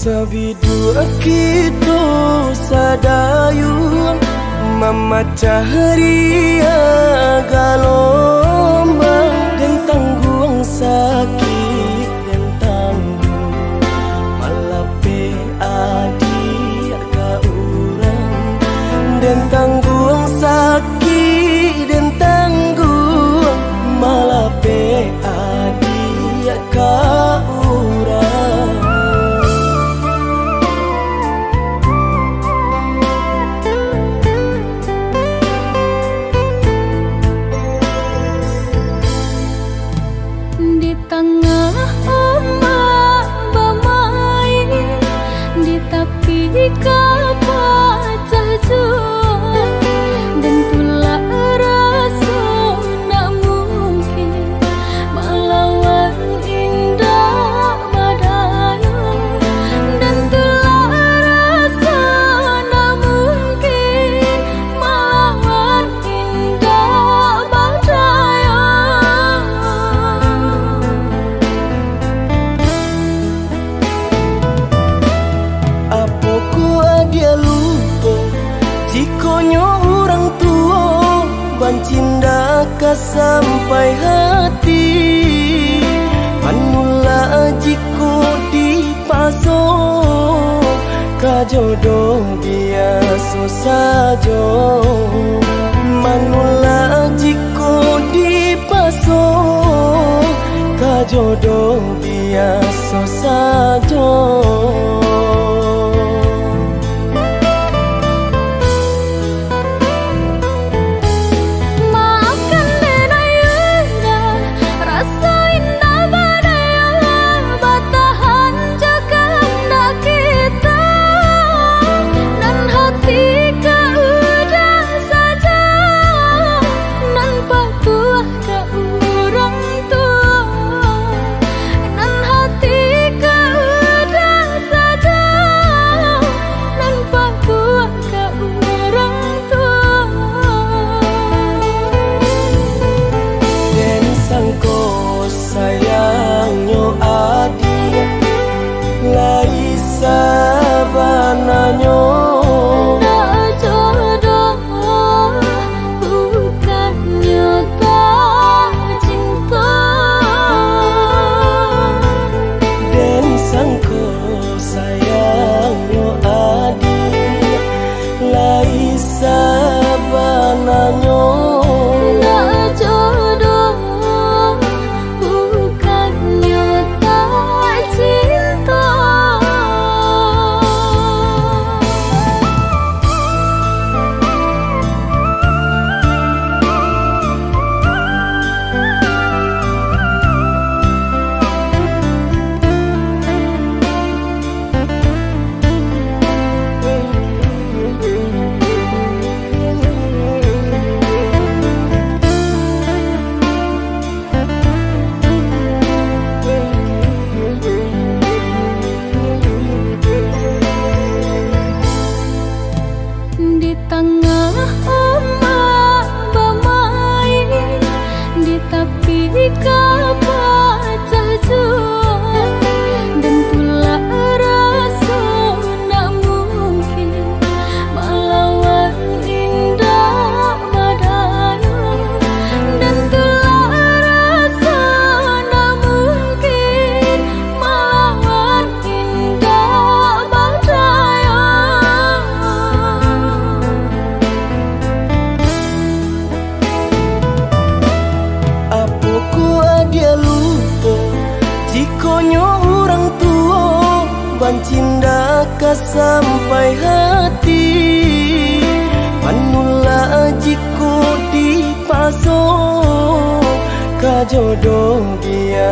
Sabidu kita sadayun memecah ria galombang dan tanggung sakit dan tanggung malape adik ka urang dan tanggung sakit dan tanggung malape adik ka urang. Di tengah ombak bermain, di tepi kapal juang, dan tulah rasa nak mungkin melawan indah badaya, dan tulah rasa nak mungkin melawan indah badaya. Dia lupa jikonya orang tua bancinda ka sampai hati manula jiko dipaso ka jodoh biasa saja manula jiko dipaso ka jodoh biasa saja. Sayangnya adik lai sabananya nak jodoh bukannya tak cinta dan sangko sayangnya adik lai sabananya nak jodoh di tengah ombak bermain, di tepi kapal juang, dan tulah rasa nak mungkin melawan indah badaya, dan tulah rasa nak mungkin melawan indah badaya. Dia lupa jikonya orang tua bancinda ka sampai hati manula jiko dipaso ka jodoh dia